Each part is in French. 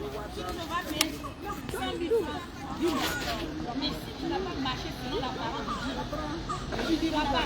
Tu ne vas mettre 100 000 francs. Mais si tu n'as pas marché selon la parole de Dieu, tu ne diras pas.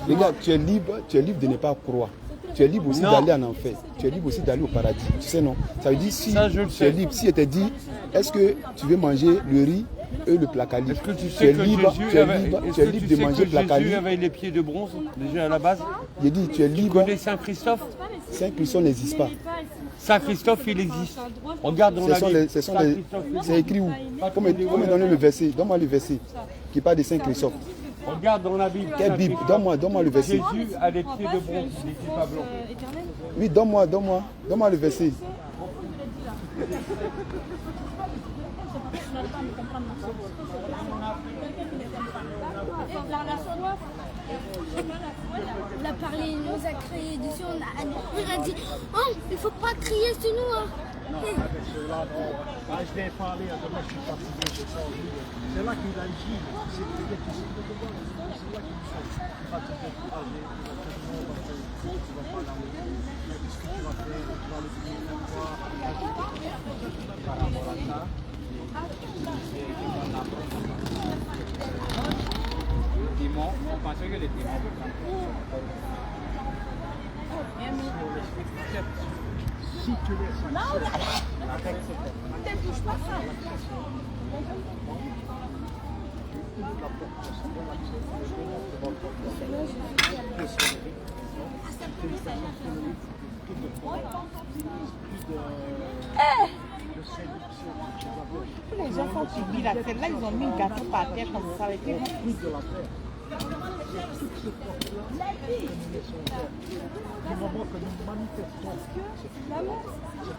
Regarde, tu es libre de ne pas croire. Tu es libre aussi d'aller en enfer. Tu es libre aussi d'aller au paradis. Tu sais, non? Ça veut dire si tu es libre, si elle te dit, est-ce que tu veux manger le riz et le placali? Est-ce que tu Tu sais es que libre, Jésus tu es avait, libre, est-ce tu es que libre tu de sais manger que placali. Jésus avait les pieds de bronze, déjà à la base? J'ai dit, tu es Tu libre. connais Saint Christophe? Saint Christophe n'existe pas. Saint Christophe, il existe. Regarde dans la Bible. C'est écrit où? Faut me donner le verset. Donne-moi le verset qui parle de Saint Christophe. Regarde dans la Bible. Quelle Bible? Donne-moi le verset. Jésus a les pieds de bronze, il n'était pas blanc. Oui, donne-moi le verset. On a parlé, il nous a créé dessus, on a dit, oh, il ne faut pas crier sur nous. Hein. Je vais parler, demain je suis fatigué, j'ai pas envie. C'est là qu'il agit, c'est là qu'il sont fatigués, tu vas pas là, qu'est-ce que tu vas faire, tu vas le finir quoi, par rapport à ça. Démon, on pensait que les démons Si tu laisses Les enfants subissent la terre. Là, ils ont mis un gâteau par terre comme ça. Avec les du moment que nous manifestons cette porte, parce que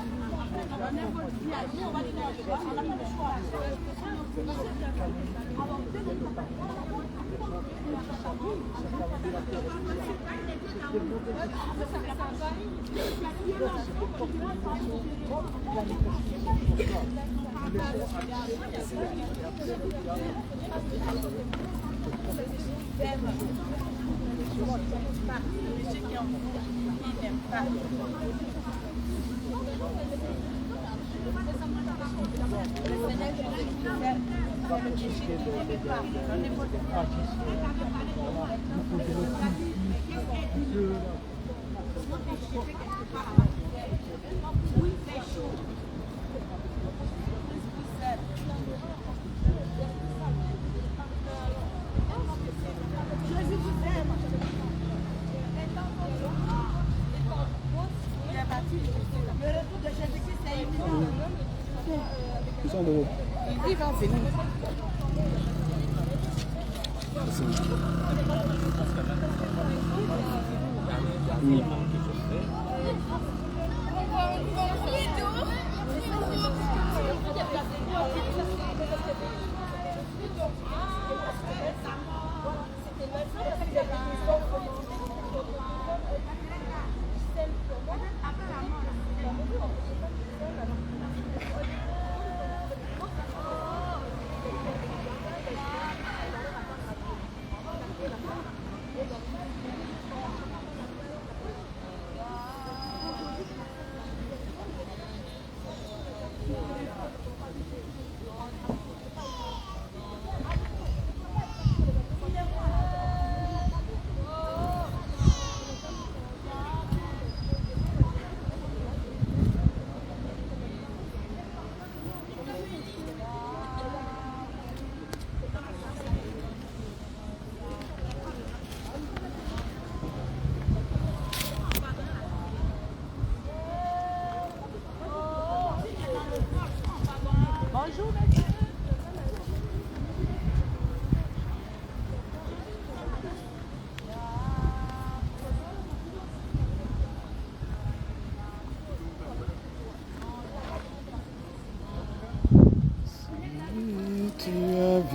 si Ils sont de l'eau. Il va venir.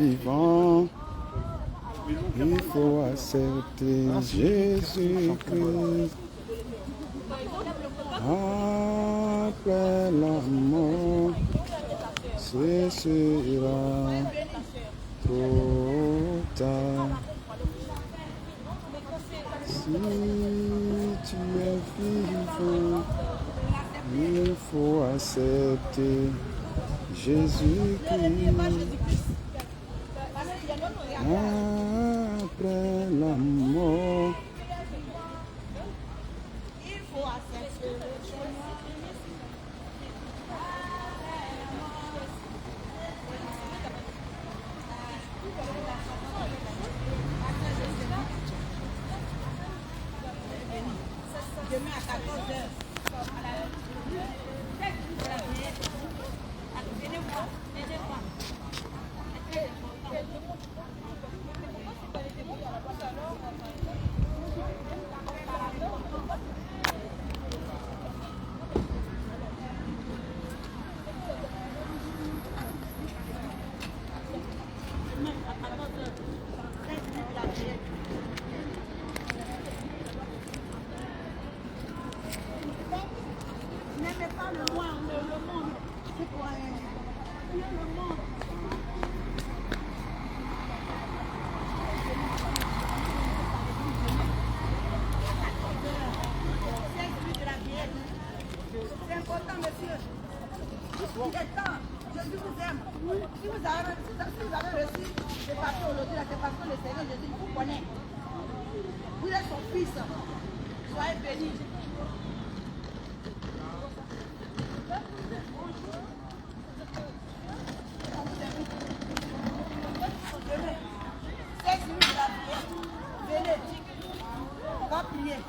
vivant, il faut accepter Jésus-Christ. Après la mort, ce sera trop tard. Si tu es vivant, il faut accepter Jésus-Christ. Après la mort, Il faut accepter le demain à 14h. N'aimez pas le monde, c'est quoi le monde. C'est important, monsieur. Il est temps. Jésus vous aime. Si vous avez reçu des papiers aujourd'hui, c'est parce que le Seigneur Jésus vous connaît. Vous êtes son fils. Soyez bénis. Demain, 16 minutes de la prière. Venez. On va prier.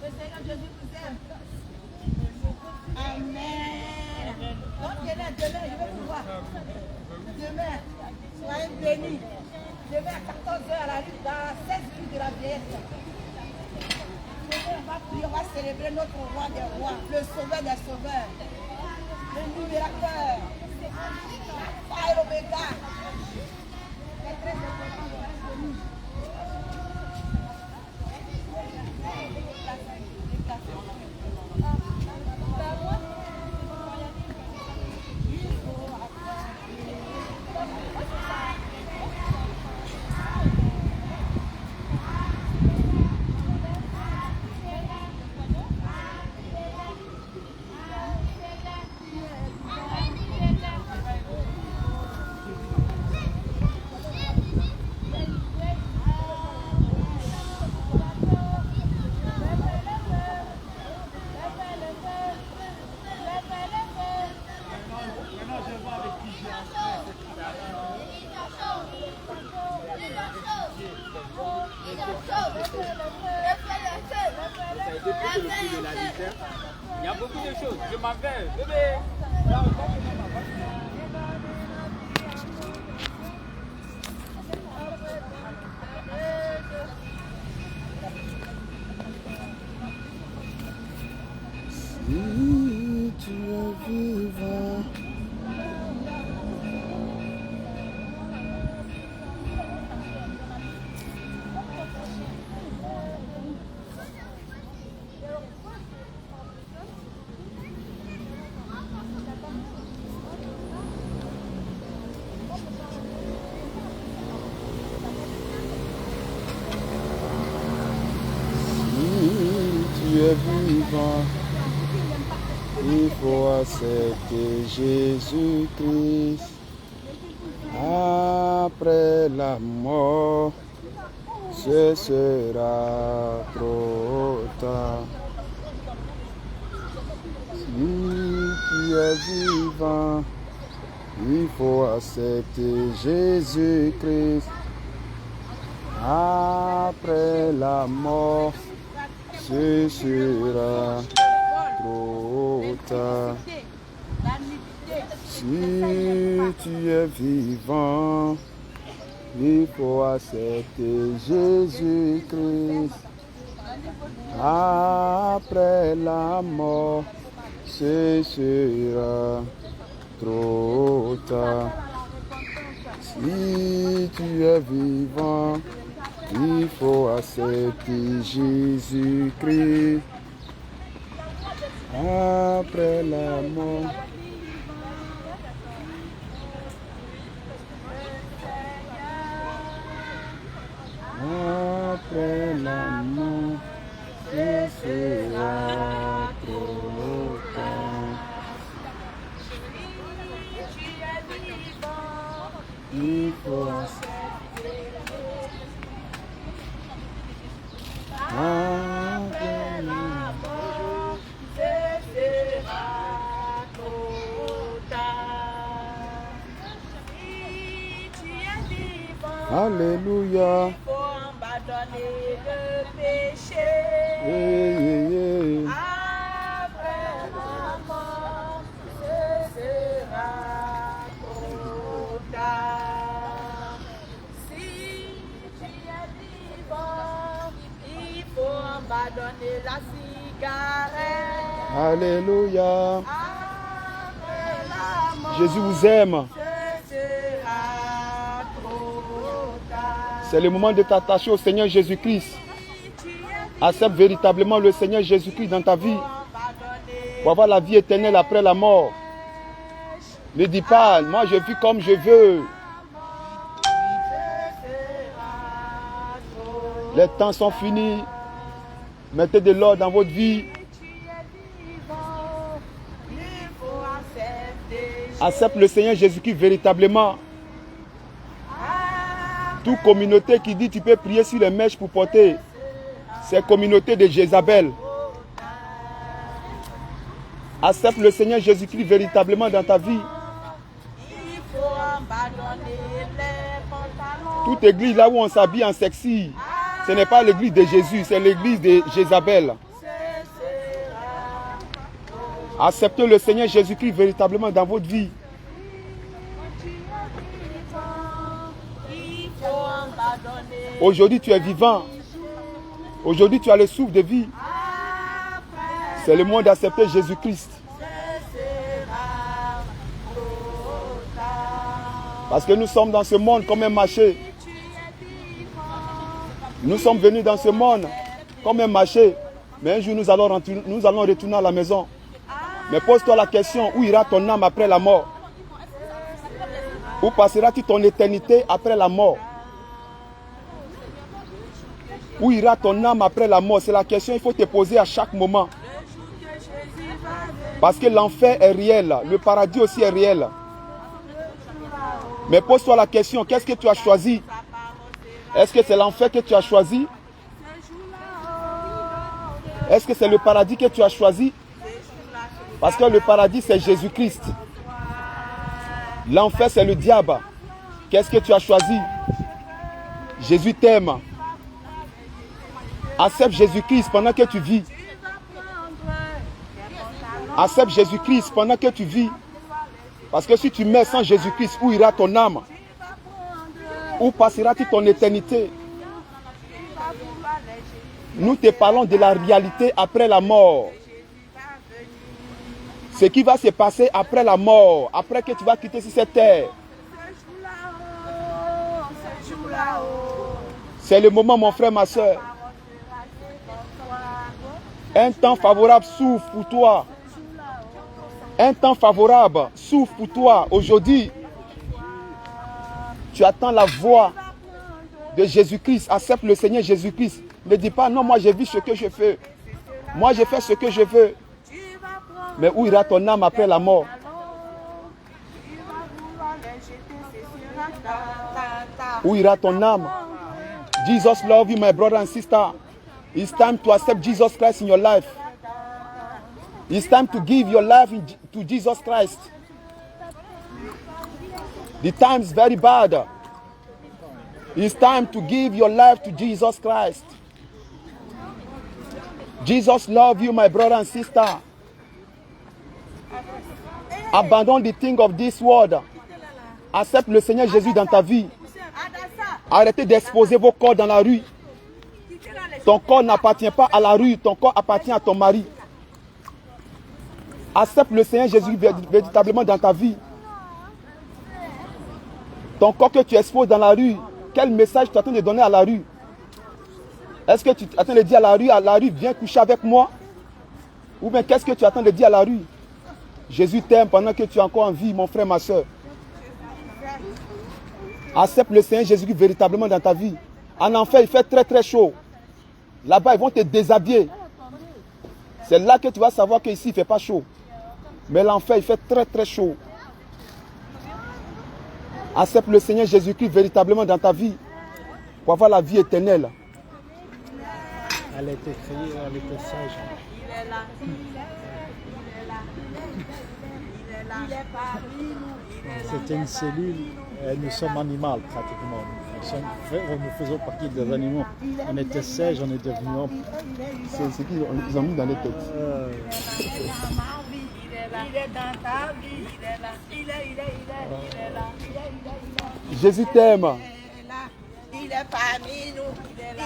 Le Seigneur Jésus vous aime. Amen. Donc, demain, je vais vous voir. Demain, soyez bénis. Demain à 14h à la rue, dans 16 minutes de la vieillesse. Demain, on va prier, on va célébrer notre roi des rois, le sauveur des sauveurs, le libérateur, Alpha et Omega. C'est très important de rester bénis. Il y a beaucoup de choses. Je m'en vais. Bébé. si tu es vivant, vivant, il faut accepter Jésus-Christ. Après la mort, ce sera trop tard. Si tu es vivant, Il faut accepter Jésus-Christ. Après la mort, ce sera trop tard. Si tu es vivant, il faut accepter Jésus-Christ. Après la mort, ce sera trop tard. Si tu es vivant, il faut accepter Jésus-Christ. Après la mort. Après la mort, ce sera trop tard. Il faut après la mort, ce sera trop tard. Si tu es vivant, Alléluia. il faut abandonner le péché. Après la mort, ce sera trop tard. Si tu es vivant, il faut abandonner la cigarette. Alléluia. Après la mort, Jésus vous aime. ce sera trop tard. C'est le moment de t'attacher au Seigneur Jésus-Christ. Accepte véritablement le Seigneur Jésus-Christ dans ta vie pour avoir la vie éternelle après la mort. Ne dis pas, moi je vis comme je veux. Les temps sont finis. Mettez de l'ordre dans votre vie. Accepte le Seigneur Jésus-Christ véritablement. Toute communauté qui dit tu peux prier sur les mèches pour porter, c'est communauté de Jézabel. Accepte le Seigneur Jésus-Christ véritablement dans ta vie. Toute église là où on s'habille en sexy, ce n'est pas l'église de Jésus, c'est l'église de Jézabel. Acceptez le Seigneur Jésus-Christ véritablement dans votre vie. Aujourd'hui tu es vivant. Aujourd'hui tu as le souffle de vie. C'est le moment d'accepter Jésus-Christ. Parce que nous sommes dans ce monde comme un marché. Nous sommes venus dans ce monde comme un marché. Mais un jour nous allons retourner à la maison. Mais pose-toi la question, où ira ton âme après la mort? Où passeras-tu ton éternité après la mort? Où ira ton âme après la mort? C'est la question qu'il faut te poser à chaque moment. Parce que l'enfer est réel, le paradis aussi est réel. Mais pose-toi la question, qu'est-ce que tu as choisi? Est-ce que c'est l'enfer que tu as choisi? Est-ce que c'est le paradis que tu as choisi? Parce que le paradis c'est Jésus-Christ. L'enfer c'est le diable. Qu'est-ce que tu as choisi? Jésus t'aime. Accepte Jésus-Christ pendant que tu vis. Accepte Jésus-Christ pendant que tu vis. Parce que si tu meurs sans Jésus-Christ, où ira ton âme? Où passera-t-il ton éternité? Nous te parlons de la réalité après la mort. Ce qui va se passer après la mort, après que tu vas quitter cette terre. C'est le moment, mon frère, ma soeur. Un temps favorable s'ouvre pour toi. Un temps favorable s'ouvre pour toi. Aujourd'hui, tu attends la voix de Jésus-Christ. Accepte le Seigneur Jésus-Christ. Ne dis pas, non, moi je vis ce que je fais. Moi je fais ce que je veux. Mais où ira ton âme après la mort? Où ira ton âme? Jesus love you, my brother and sister. It's time to accept Jesus Christ in your life. It's time to give your life to Jesus Christ. The time is very bad. It's time to give your life to Jesus Christ. Jesus loves you, my brother and sister. Abandonne the things of this world. Accepte le Seigneur Jésus dans ta vie. Arrêtez d'exposer vos corps dans la rue. Ton corps n'appartient pas à la rue, ton corps appartient à ton mari. Accepte le Seigneur Jésus véritablement dans ta vie. Ton corps que tu exposes dans la rue, quel message tu es en train de donner à la rue? Est-ce que tu es en train de dire à la rue, viens coucher avec moi? Ou bien qu'est-ce que tu es en train de dire à la rue? Jésus t'aime pendant que tu es encore en vie, mon frère, ma soeur. Accepte le Seigneur Jésus véritablement dans ta vie. En enfer, il fait très très chaud. Là-bas, ils vont te déshabiller. C'est là que tu vas savoir qu'ici, il ne fait pas chaud. Mais l'enfer, il fait très très chaud. Accepte le Seigneur Jésus-Christ véritablement dans ta vie pour avoir la vie éternelle. Elle a été créée, elle était sage. C'était une cellule, nous sommes animaux pratiquement. Nous faisons partie des animaux. On était sages, on est devenus hommes. C'est ce qu'ils ont mis dans les têtes. Jésus t'aime. Il est parmi nous,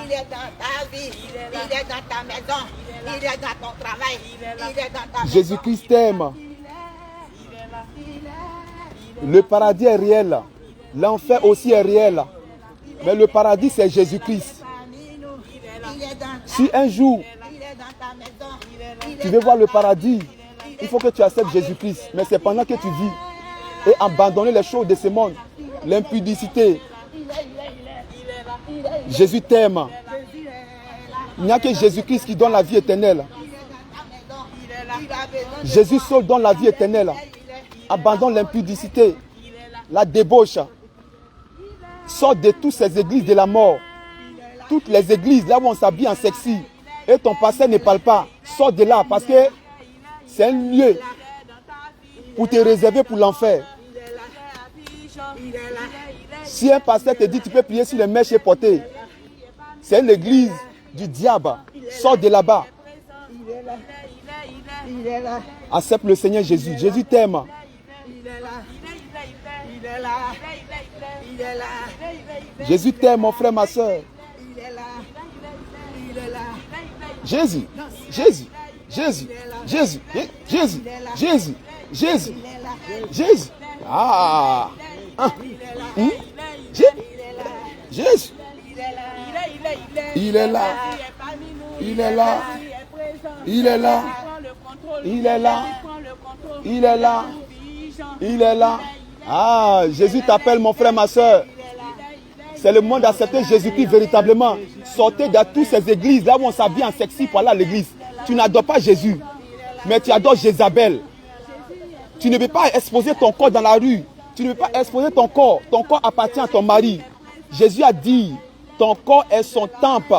il est dans ta vie, il est dans ta maison, il est dans ton travail, il est dans ta maison. Jésus-Christ t'aime. Le paradis est réel, l'enfer aussi est réel. Mais le paradis c'est Jésus-Christ. Si un jour tu veux voir le paradis, il faut que tu acceptes Jésus-Christ. Mais c'est pendant que tu vis et abandonner les choses de ce monde, l'impudicité. Jésus t'aime. Il n'y a que Jésus-Christ qui donne la vie éternelle. Jésus seul donne la vie éternelle. Abandonne l'impudicité, la débauche. Sors de toutes ces églises de la mort. Toutes les églises là où on s'habille en sexy et ton pasteur ne parle pas. Sors de là parce que c'est un lieu pour te réserver pour l'enfer. Si un pasteur te dit tu peux prier sur les mèches et porter, c'est une église du diable. Sors de là-bas. Accepte le Seigneur Jésus. Jésus t'aime. Jésus t'aime, mon frère, ma soeur. Jésus, Jésus, Jésus, Jésus, Jésus, Jésus, Jésus, Jésus. Ah. Jésus. Il est là. Il est là. Il est là. Il est là. Il est là. Il est là. Ah, Jésus t'appelle, mon frère, ma soeur. C'est le moment d'accepter Jésus-Christ véritablement. Sortez de toutes ces églises là où on s'habille en sexy pour aller à l'église. Tu n'adores pas Jésus, mais tu adores Jézabel. Tu ne peux pas exposer ton corps dans la rue. Tu ne peux pas exposer ton corps. Ton corps appartient à ton mari. Jésus a dit, ton corps est son temple.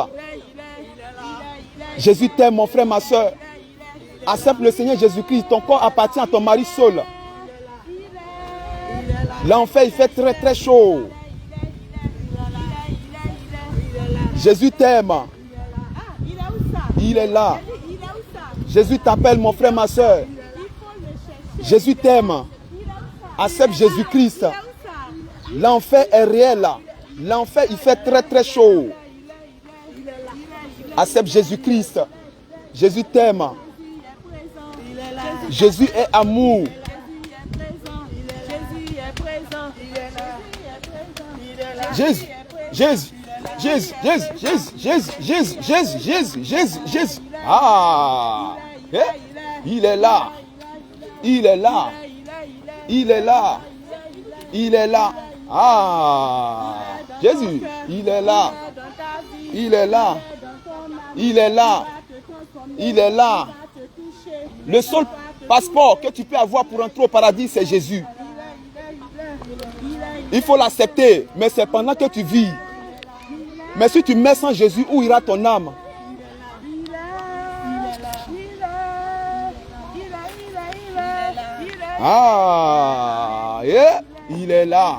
Jésus t'aime, mon frère, ma soeur. Accepte le Seigneur Jésus-Christ. Ton corps appartient à ton mari seul. L'enfer, il fait très très chaud. Jésus t'aime. Il est là. Jésus t'appelle, mon frère, ma soeur. Jésus t'aime. Accepte Jésus-Christ. L'enfer est réel. L'enfer, il fait très très chaud. Accepte Jésus-Christ. Jésus t'aime. Jésus est amour. Jésus, Jésus, Jésus, Jésus, Jésus, Jésus, Jésus, Jésus, Jésus, Jésus, Jésus. Ah, il est là. Il est là. Il est là. Il est là. Ah, Jésus, il est là. Il est là. Il est là. Il est là. Le seul passeport que tu peux avoir pour entrer au paradis, c'est Jésus. Il faut l'accepter, mais c'est pendant que tu vis. Mais si tu mets sans Jésus, où ira ton âme? Ah, yeah, il est là.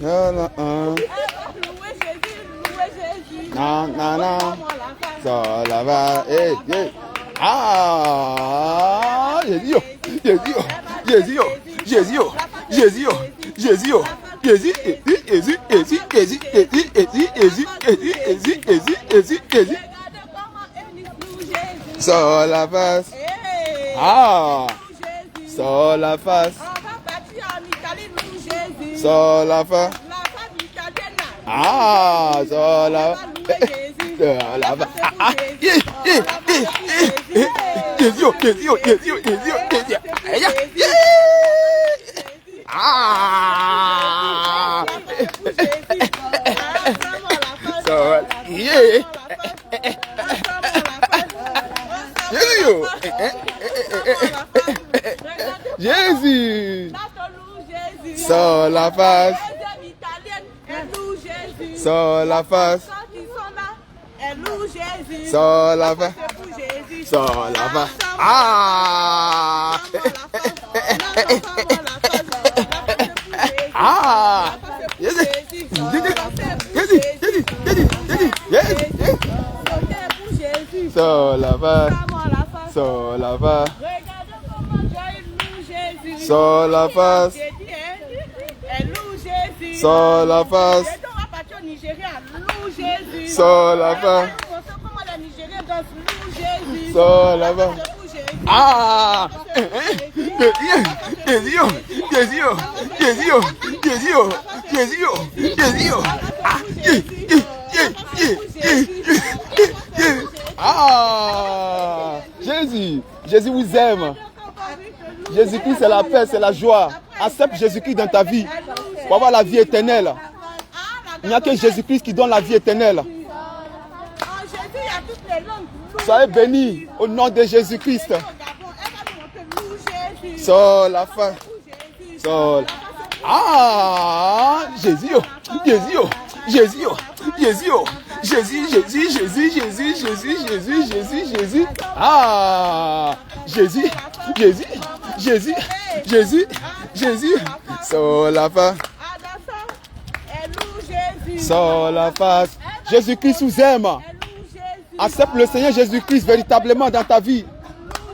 Voilà, hein. Louez Jésus, louez Jésus. Non, non, non. Ça la va. Ah, Jésus, Jésus, Jésus, Jésus, Jésus, Jésus, Jésus, Jésus, Jésus, Jésus, Jésus, Jésus, Jésus, Jésus. Sur la face. Ah, sur la face. Sur la face. Ah, sur la face. Ah, Jésus, Jésus, Jésus, Jésus, Jésus. Ah, Jésus. Sur la face. Sur la face. Sur la face. Sur la face. Ah. Ah. Jésus. Jésus. Jésus. Jésus. Jésus. Sur la face. Sur la face. Sur la face. Sur la face. Sur la face. Sur la face. Ah! Jésus! Jésus! Jésus! Jésus! Jésus! Jésus! Ah! Jésus! Jésus vous aime. Jésus-Christ, c'est la paix, c'est la joie. Accepte Jésus-Christ dans ta vie pour avoir la vie éternelle. Il n'y a que Jésus-Christ qui donne la vie éternelle. Soyez bénis au nom de Jésus-Christ. Sur la fin. Sur la... Ah! Jésus! Jésus! Jésus! Jésus! Jésus! Jésus! Jésus! Jésus! Jésus! Jésus! Jésus! Jésus! Ah! Jésus! Jésus! Jésus! Jésus! Jésus! Sur la fin. Sur la face. Jésus-Christ vous aime. Accepte le Seigneur Jésus-Christ véritablement dans ta vie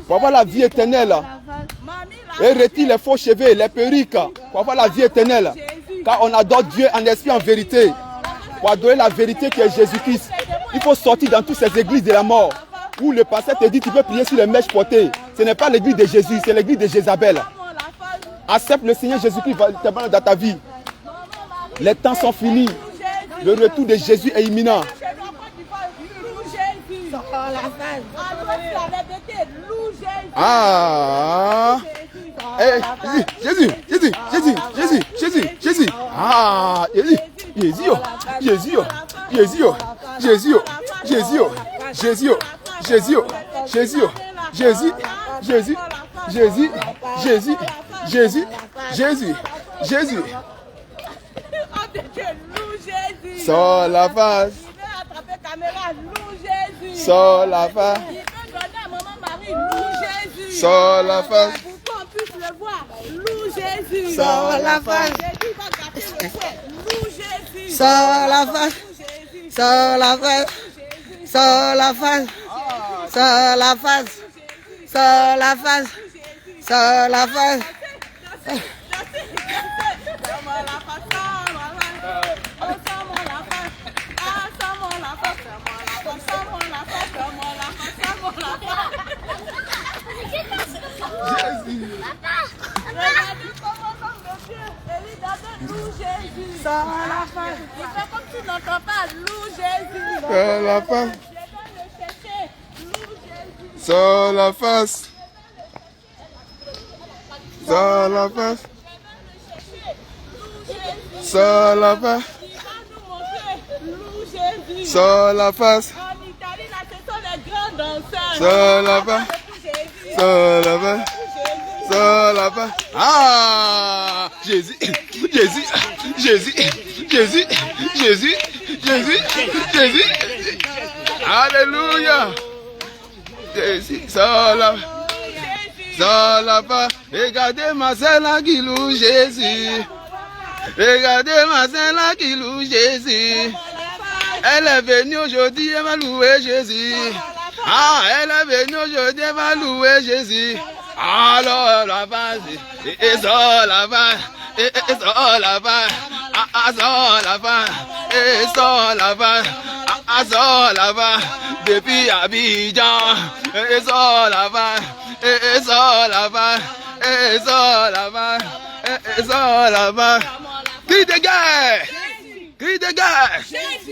pour avoir la vie éternelle. Et retire les faux cheveux, les perruques pour avoir la vie éternelle. Car on adore Dieu en esprit, en vérité. Pour adorer la vérité qui est Jésus-Christ, il faut sortir dans toutes ces églises de la mort où le pasteur te dit tu peux prier sur les mèches portées. Ce n'est pas l'église de Jésus, c'est l'église de Jézabel. Accepte le Seigneur Jésus-Christ véritablement dans ta vie. Les temps sont finis. Le retour de Jésus est imminent. Ah! Jésus, Jésus, Jésus, Jésus, Jésus, Jésus. Ah! Jésus, Jésus, Jésus, Jésus, Jésus, Jésus, Jésus, Jésus, Jésus, Jésus, Jésus, Jésus, Jésus, Jésus, Jésus, Jésus. Sur la face. Sur la face. Sur la face. Sur la face. Sur la face. Sur la face. Sur la face. Sur la face. Sur la face. Sur la face. Sur la face. Sur la face. Sur la face. Sur la face. Sur la face. Sur la face. Sur la face. Ah! Jésus, Jésus, Jésus, Jésus, Jésus, Jésus, Jésus. Alléluia. Jésus, sur la face. Regardez ma sœur qui loue Jésus. Regardez-moi celle-là qui loue Jésus. Elle est venue aujourd'hui, elle va louer Jésus. Ah, elle est venue aujourd'hui, elle va louer Jésus. Alors la base, et ça la base, et ça la base, ah ça la base, et ça la base, ah ça la base, depuis Abidjan, et ça la base, et ça la base, et ça la base, et ça la base. Cri de guerre! Cri de guerre!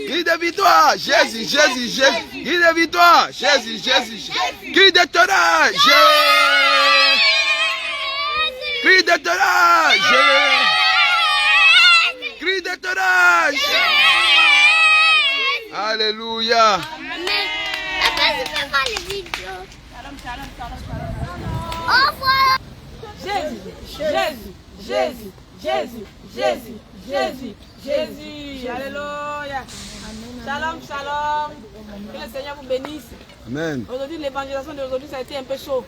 Cri de victoire! Jésus, Jésus, Jésus! Cri de victoire! Jésus, Jésus, Jésus! Cri de Torah! Jésus! Cri de Torah! Jésus! Cri de Torah! Alléluia! Mais après, je fais pas les vidéos. Au revoir. Jésus, Jésus, Jésus, Jésus, Jésus, Jésus, Jésus. Alléluia. Shalom, shalom. Que le Seigneur vous bénisse. Amen. Aujourd'hui, l'évangélisation d'aujourd'hui, ça a été un peu chaud.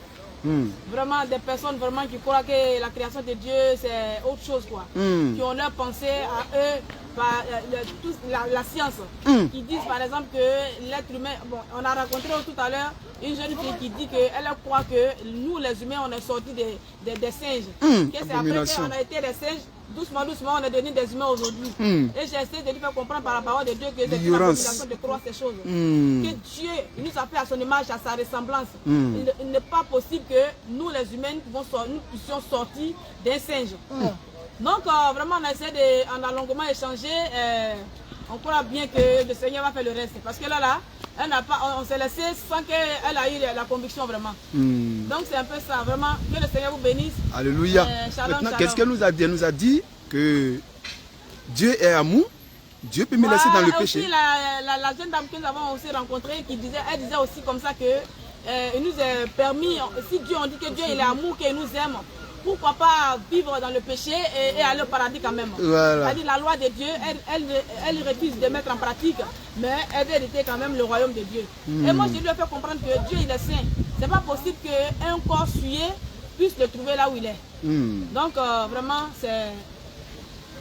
Vraiment, des personnes vraiment qui croient que la création de Dieu, c'est autre chose, quoi. Qui ont leur pensée à eux, par la science. Qui disent, par exemple, que l'être humain... Bon, on a rencontré tout à l'heure une jeune fille qui dit qu'elle croit que nous, les humains, on est sortis des singes. Que c'est après qu'on a été des singes, doucement, doucement, on est devenus des humains aujourd'hui. Et j'essaie de lui faire comprendre par la parole de Dieu que c'est une abomination de croire ces choses. Que Dieu nous a fait à son image, à sa ressemblance. Il n'est pas possible que nous, les humains, nous puissions sortir des singes. Donc, vraiment, on a essayé on a longuement échangé. On croit bien que le Seigneur va faire le reste. Parce que là, elle n'a pas, on s'est laissé sans qu'elle ait eu la conviction vraiment. Donc c'est un peu ça, vraiment. Que le Seigneur vous bénisse. Alléluia. Maintenant, qu'est-ce qu'elle nous a dit? Elle nous a dit que Dieu est amour. Dieu peut me laisser dans le péché. Aussi, la jeune dame que nous avons aussi rencontrée, elle disait aussi comme ça que il nous est permis, si Dieu, on dit que Dieu il est amour, qu'il nous aime, pourquoi pas vivre dans le péché et aller au paradis quand même. Voilà. C'est-à-dire la loi de Dieu, elle refuse de mettre en pratique, mais elle veut hériter quand même le royaume de Dieu. Et moi je lui ai fait comprendre que Dieu il est saint. C'est pas possible qu'un corps souillé puisse le trouver là où il est. Donc vraiment c'est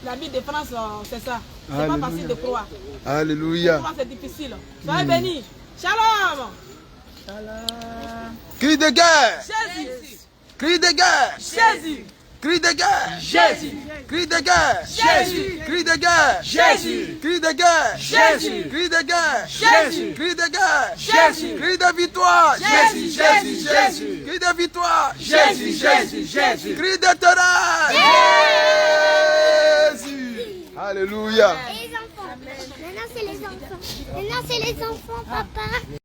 la vie de France, c'est ça. C'est pas facile de croire. Alléluia. Croire c'est difficile. Soyez bénis. Shalom. Cri de guerre. Jésus. Cri de guerre. Jésus. Cri de guerre. Jésus. Cri de guerre. Jésus. Cri de guerre. Jésus. Cri de guerre. Jésus. Cri de guerre. Jésus. Cri de guerre. Jésus. Cri de victoire. Jésus, Jésus, Jésus. Cri de victoire. Jésus, Jésus, Jésus. Cri de Torah. Jésus. Alléluia. Les enfants. Maintenant, c'est les enfants. Maintenant, c'est les enfants, papa.